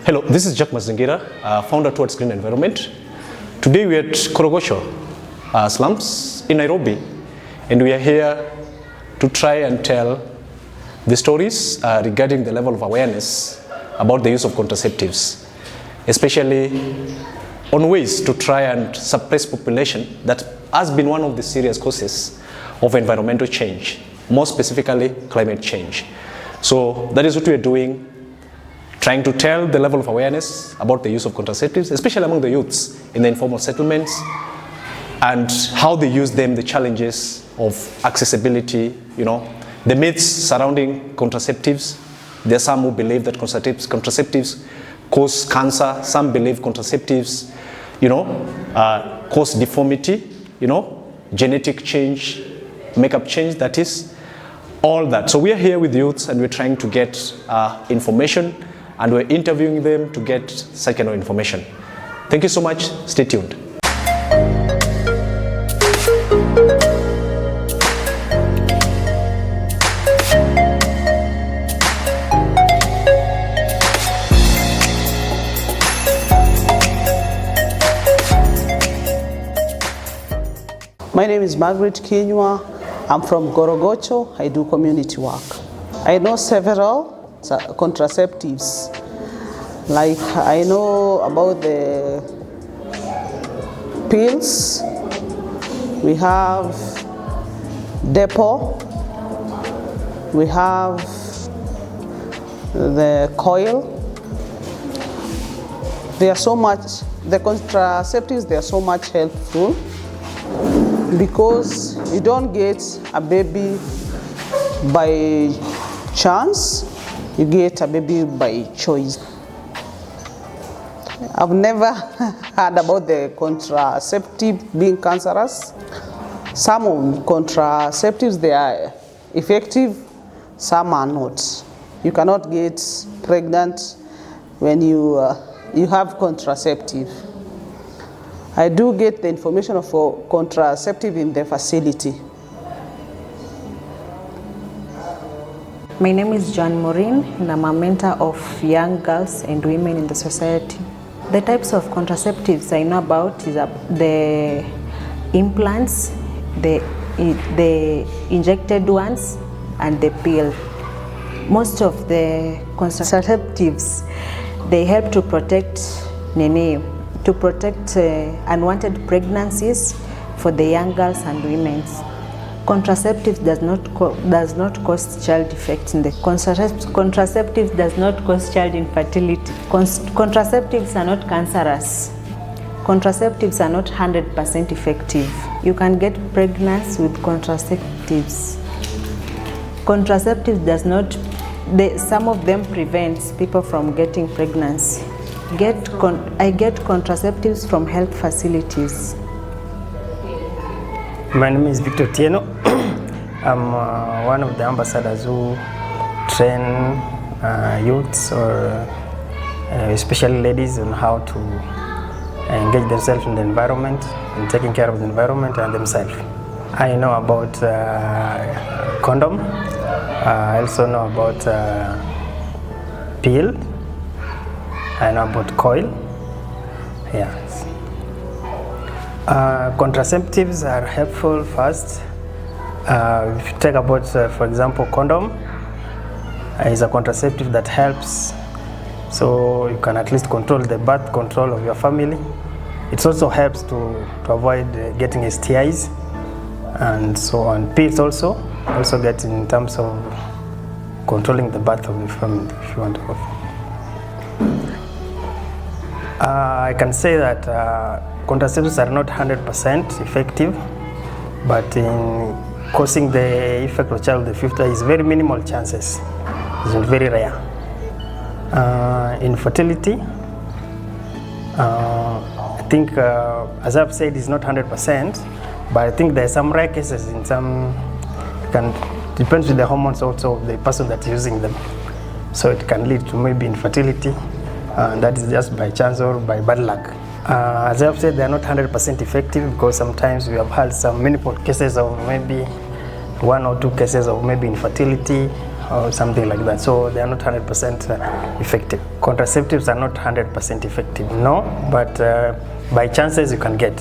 Hello, this is Jack Mazingira, founder towards Green Environment. Today we are at Korogocho slums in Nairobi, and we are here to try and tell the stories regarding the level of awareness about the use of contraceptives, especially on ways to try and suppress population that has been one of the serious causes of environmental change, more specifically climate change. So that is what we are doing, trying to tell the level of awareness about the use of contraceptives, especially among the youths in the informal settlements, and how they use them, the challenges of accessibility, the myths surrounding contraceptives. There are some who believe that contraceptives cause cancer. Some believe contraceptives, cause deformity, genetic change, makeup change, that is, all that. So we are here with youths and we're trying to get information, and we're interviewing them to get such kind of information. Thank you so much. Stay tuned. My name is Margaret Kinywa. I'm from Korogocho. I do community work. I know several contraceptives. Like I know about the pills. We have Depo. We have the coil. They are so much, the contraceptives, they are so much helpful, because you don't get a baby by chance, you get a baby by choice. I've never heard about the contraceptive being cancerous. Some of contraceptives, they are effective, some are not. You cannot get pregnant when you have contraceptive. I do get the information for contraceptive in the facility. My name is Joan Maureen, and I'm a mentor of young girls and women in the society. The types of contraceptives I know about is the implants, the injected ones, and the pill. Most of the contraceptives, they help to protect unwanted pregnancies for the young girls and women. Contraceptives does not cause child defects in the contraceptives does not cause child infertility. Contraceptives are not cancerous. Contraceptives are not 100% effective. You can get pregnant with contraceptives. Contraceptives does not. Some of them prevents people from getting pregnancy. I get contraceptives from health facilities. My name is Victor Tieno. I'm one of the ambassadors who train youths, or especially ladies, on how to engage themselves in the environment and taking care of the environment and themselves. I know about condom. I also know about pill. I know about coil. Yes. Contraceptives are helpful first. If you take about, for example, condom is a contraceptive that helps, so you can at least control the birth control of your family. It also helps to avoid getting STIs and so on. Pills also get in terms of controlling the birth of the family, if you want to go. I can say that contraceptives are not 100% effective, but in causing the effect of child in the future is very minimal chances. It's very rare. Infertility, I think, as I've said, is not 100%, but I think there are some rare cases in some. Depends with the hormones also of the person that's using them. So it can lead to maybe infertility, and that is just by chance or by bad luck. As I've said, they are not 100% effective, because sometimes we have had some many cases of maybe 1 or 2 cases of maybe infertility, or something like that. So they are not 100% effective. Contraceptives are not 100% effective, no, but by chances you can get.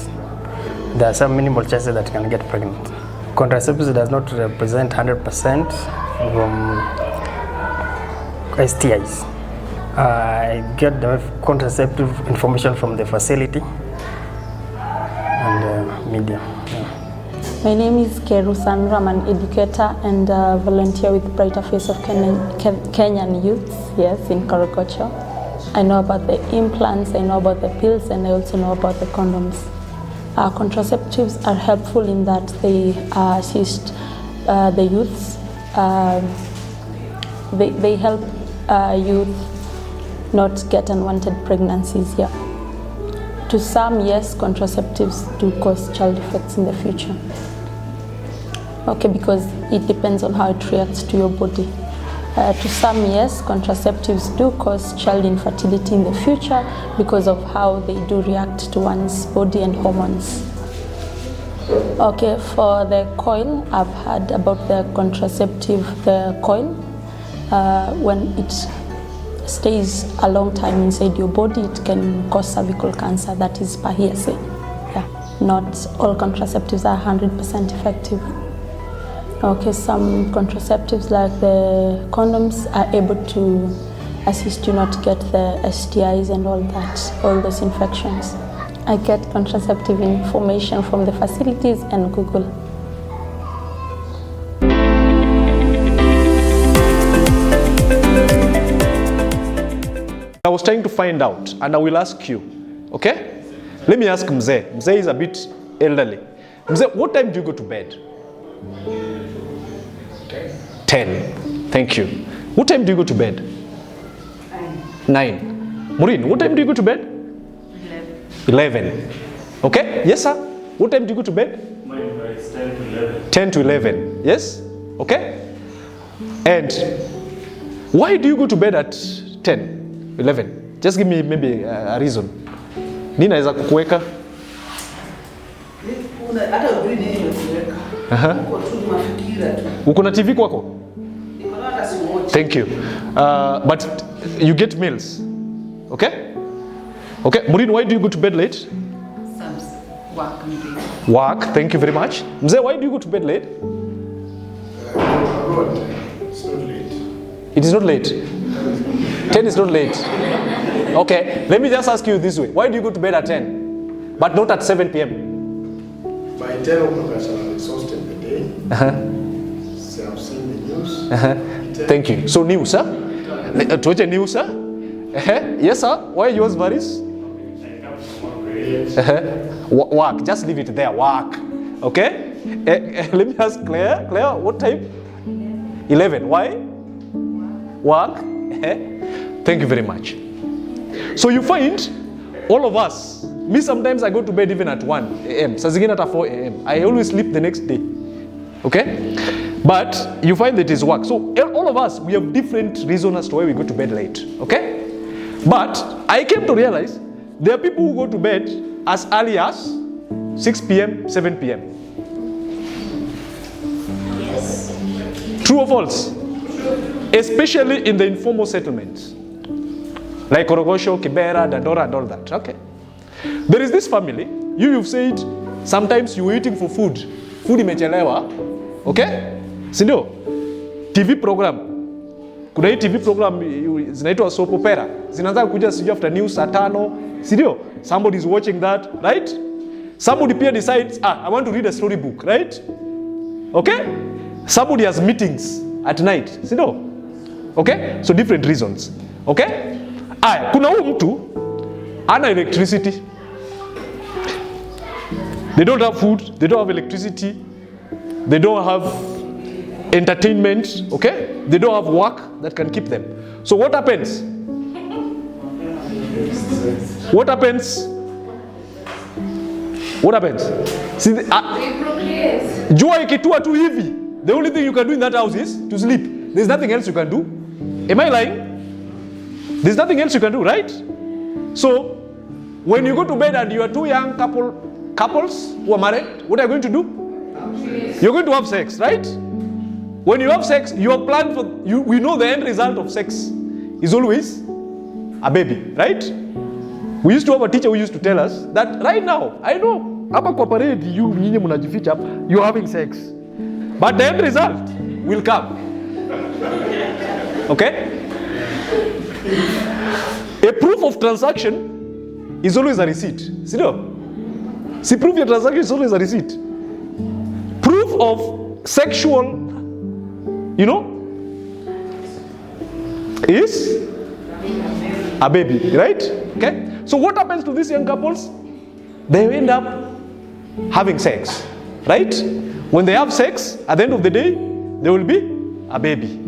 There are some minimal chances that you can get pregnant. Contraceptives does not represent 100% from STIs. I get the contraceptive information from the facility and media. Yeah. My name is Keru Sandra. I'm an educator and volunteer with Brighter Face of Kenyan Youth, yes, in Korogocho. I know about the implants, I know about the pills, and I also know about the condoms. Contraceptives are helpful in that they assist the youths. They help youth not get unwanted pregnancies here. To some, yes, contraceptives do cause child defects in the future. Okay, because it depends on how it reacts to your body. To some, yes, contraceptives do cause child infertility in the future because of how they do react to one's body and hormones. Okay, for the coil, I've heard about the contraceptive, the coil. When it stays a long time inside your body, it can cause cervical cancer. That is per hearsay. Yeah, not all contraceptives are 100% effective. Okay, some contraceptives like the condoms are able to assist you not to get the STIs and all that, all those infections. I get contraceptive information from the facilities and Google. I was trying to find out, and I will ask you, okay? Let me ask Mzee. Mzee is a bit elderly. Mzee, what time do you go to bed? 10. Thank you. What time do you go to bed? 9. Maureen, what time do you go to bed? 11. Okay? Yes, sir? What time do you go to bed? Mine is 10 to 11. 10 to 11. Yes? Okay? And why do you go to bed at 10, 11? Just give me maybe a reason. Nini naweza kukuweka? Hata ujui nini nimekuweka. Uko tu mafikira tu. Uko na TV kwako? Niko na hata simu moja. Thank you. But you get meals. Okay? Okay. Maureen, why do you go to bed late? Some work. Work. Thank you very much. Mzee, why do you go to bed late? It's not late. It is not late. 10 is not late. Okay. Let me just ask you this way. Why do you go to bed at 10, but not at 7 p.m.? By 10 o'clock, I shall have exhausted the day. So I've seen the news. Thank you. So news, sir? Tuache news, sir? Yes, sir? Why yours varies? Work. Just leave it there. Work. Okay? Let me ask Claire. Claire, what time? 11. Why? Work. Thank you very much. So you find all of us, me sometimes I go to bed even at 1 a.m. Saa zingine at 4 a.m. I always sleep the next day. Okay? But you find that it is work. So all of us, we have different reasons as to why we go to bed late. Okay? But I came to realize there are people who go to bed as early as 6 p.m., 7 p.m. Yes. True or false? Especially in the informal settlements. Like Korogocho, Kibera, Dandora, and all that. Okay. There is this family. You've said sometimes you're waiting for food. Food imechelewa. Okay? Sindio? TV program. Kuna hii TV program zinaitwa soap opera. Zinaanza kuja sijui after news saa 5. Sindio? Somebody is watching that, right? Somebody pia decides, I want to read a storybook, right? Okay? Somebody has meetings at night. Sindio? Okay? So different reasons. Okay? Kuna huyu mtu ana electricity. They don't have food, they don't have electricity, they don't have entertainment, okay? They don't have work that can keep them. So what happens? What happens? What happens? See, jua ikitua tu hivi, the only thing you can do in that house is to sleep. There's nothing else you can do. Am I lying? There's nothing else you can do, right? So, when you go to bed and you are two young couples who are married, what are you going to do? You're going to have sex, right? When you have sex, you have planned for, we know the end result of sex is always a baby, right? We used to have a teacher who used to tell us that right now, I know, hapa kwa parade, you nyinyi mnajificha hapa, you're having sex. But the end result will come. Okay? A proof of transaction is always a receipt. See no? See, proof your transaction is always a receipt. Proof of sexual, is a baby, right? Okay? So what happens to these young couples? They end up having sex, right? When they have sex, at the end of the day, there will be a baby.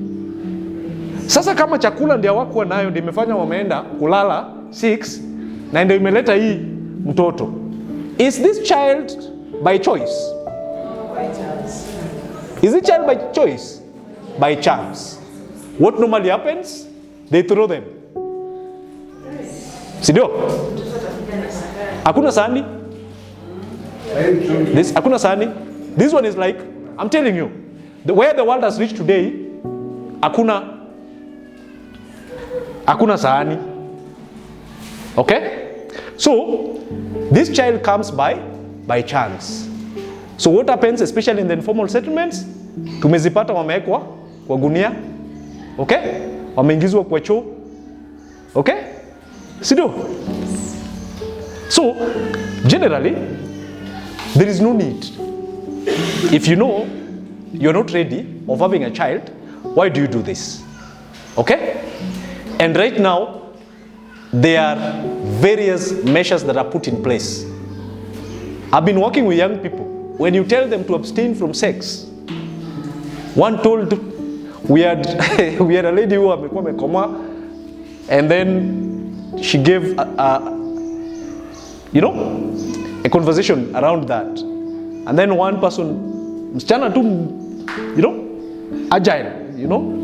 Sasa kama chakula ndio hawakuwa nayo ndio imefanya wameenda kulala 6 na ndio imeleta hii mtoto. Is this child by choice? By chance. Is it child by choice? By chance. What normally happens? They throw them. Sidio? Hakuna sahani? Hakuna sahani? This one is like, I'm telling you, where the world has reached today, hakuna sahani. Okay? So, this child comes by chance. So what happens, especially in the informal settlements, tumezipata wamewekwa kwa gunia. Okay? Wameingizwa kwa choo. Okay? Sido? So, generally, there is no need. If you know you're not ready of having a child, why do you do this? Okay? And right now, there are various measures that are put in place. I've been working with young people. When you tell them to abstain from sex, one told, we had a lady who amekuwa amekoma, and then she gave a conversation around that. And then one person, msichana tu, agile,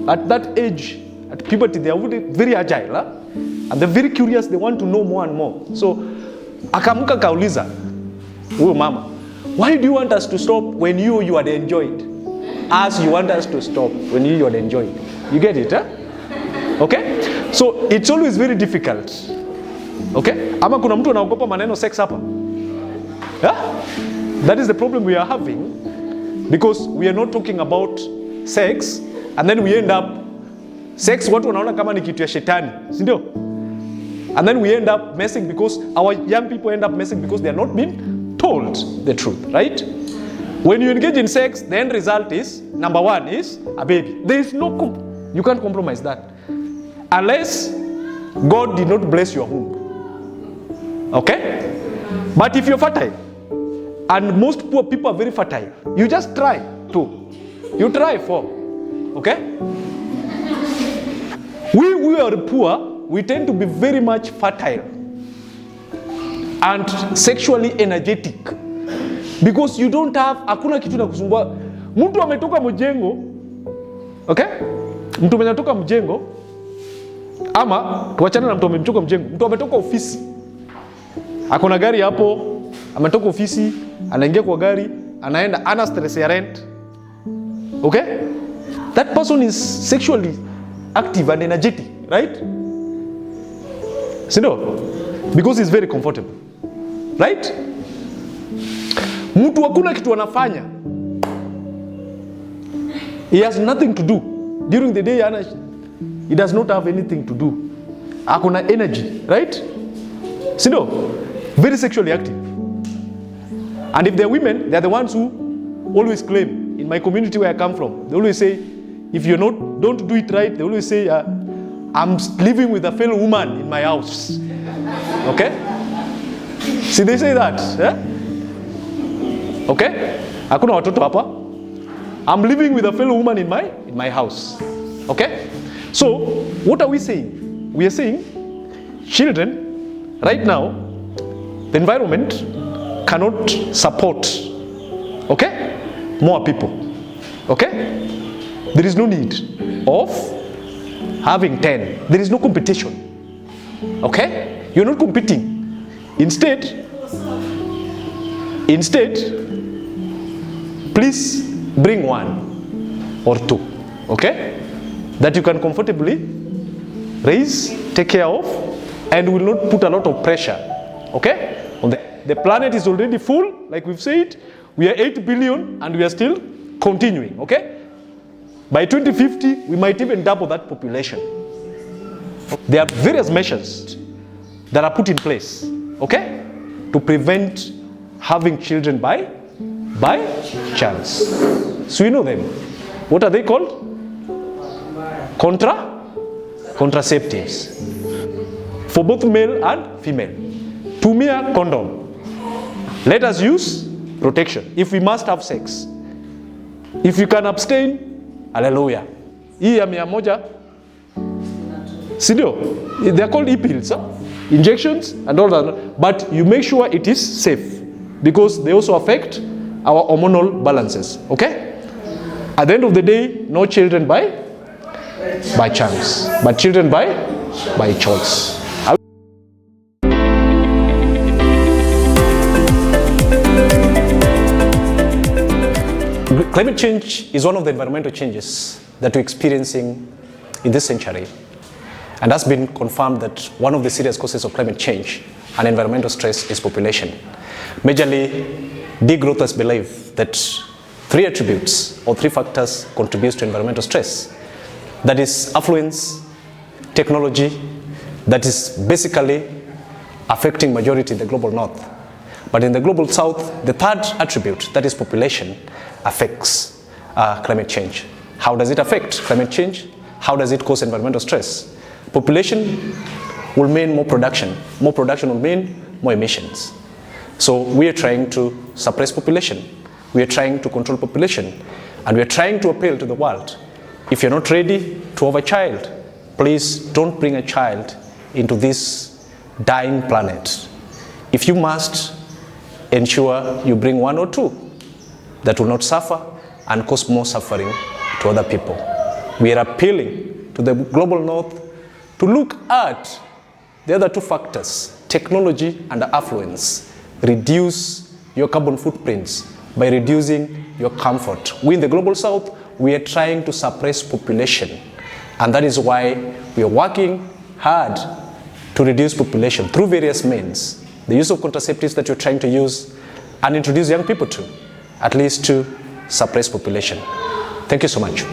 at that age, at puberty, they are very agile, huh? And they're very curious, they want to know more and more. So, akamuka kauliza, huyo mama, why do you want us to stop when you had enjoyed? As you want us to stop when you had enjoyed. You get it, huh? Okay? So, it's always very difficult. Okay? Ama kuna mtu anaogopa maneno sex hapa? Yeah? That is the problem we are having, because we are not talking about sex, and then we end up, sex watu wanaona kama ni kitu ya shetani, si ndio? And then we end up messing because our young people end up messing because they are not being told the truth, right? When you engage in sex, the end result is, number one is a baby. There is no, you can't compromise that. Unless God did not bless your womb. Okay? But if you're fertile, and most poor people are very fertile, you just try 2. You try 4. Okay? We are poor, we tend to be very much fertile and sexually energetic because you don't have, hakuna kitu na kusumbua. Mtu ametoka mjengo, okay? Mtu ametoka mjengo, ama tuachane na mtu ametoka mjengo, mtu ametoka ofisi, akona gari hapo, ametoka ofisi, anaingia kwa gari, anaenda, ana stress ya rent. Okay? That person is sexually active and energetic, right? Sindo? Because he's very comfortable. Right? Mtu hakuna kitu anafanya. He has nothing to do. During the day, he does not have anything to do. Hakuna energy, right? Sindo? Very sexually active. And if they're women, they're the ones who always claim, in my community where I come from, they always say, if you don't do it right, they always say, I'm living with a fellow woman in my house. Okay? See, they say that. Eh? Okay? Hakuna watoto hapa. I'm living with a fellow woman in my house. Okay? So, what are we saying? We are saying, children, right now, the environment cannot support, okay, more people. Okay? There is no need of having 10. There is no competition. Okay? You're not competing. Instead, please bring one. or 2, okay? That you can comfortably raise, take care of, and will not put a lot of pressure, okay? On the planet is already full, like we've said. We are 8 billion and we are still continuing, okay? By 2050, we might even double that population. There are various measures that are put in place, okay, to prevent having children by chance. So you know them. What are they called? Contraceptives. For both male and female. Tumia condom. Let us use protection if we must have sex. If you can abstain, hallelujah. Hii ya 100, sindio? They are called e-pills, huh? Injections and all that, but you make sure it is safe because they also affect our hormonal balances, okay? At the end of the day, no children by chance, but children by choice. Climate change is one of the environmental changes that we're experiencing in this century, and has been confirmed that one of the serious causes of climate change and environmental stress is population. Majorly, degrowthers believe that 3 attributes or 3 factors contribute to environmental stress. That is affluence, technology, that is basically affecting majority in the global north. But in the global south, the 3rd attribute, that is population, affects climate change. How does it affect climate change? How does it cause environmental stress? Population will mean more production. More production will mean more emissions. So we are trying to suppress population. We are trying to control population. And we are trying to appeal to the world. If you're not ready to have a child, please don't bring a child into this dying planet. If you must, ensure you bring 1 or 2 that will not suffer and cause more suffering to other people. We are appealing to the global north to look at the other 2 factors, technology and affluence. Reduce your carbon footprints by reducing your comfort. We in the global south, we are trying to suppress population, and that is why we are working hard to reduce population through various means. The use of contraceptives that you're trying to use and introduce young people to, at least to suppress population. Thank you so much.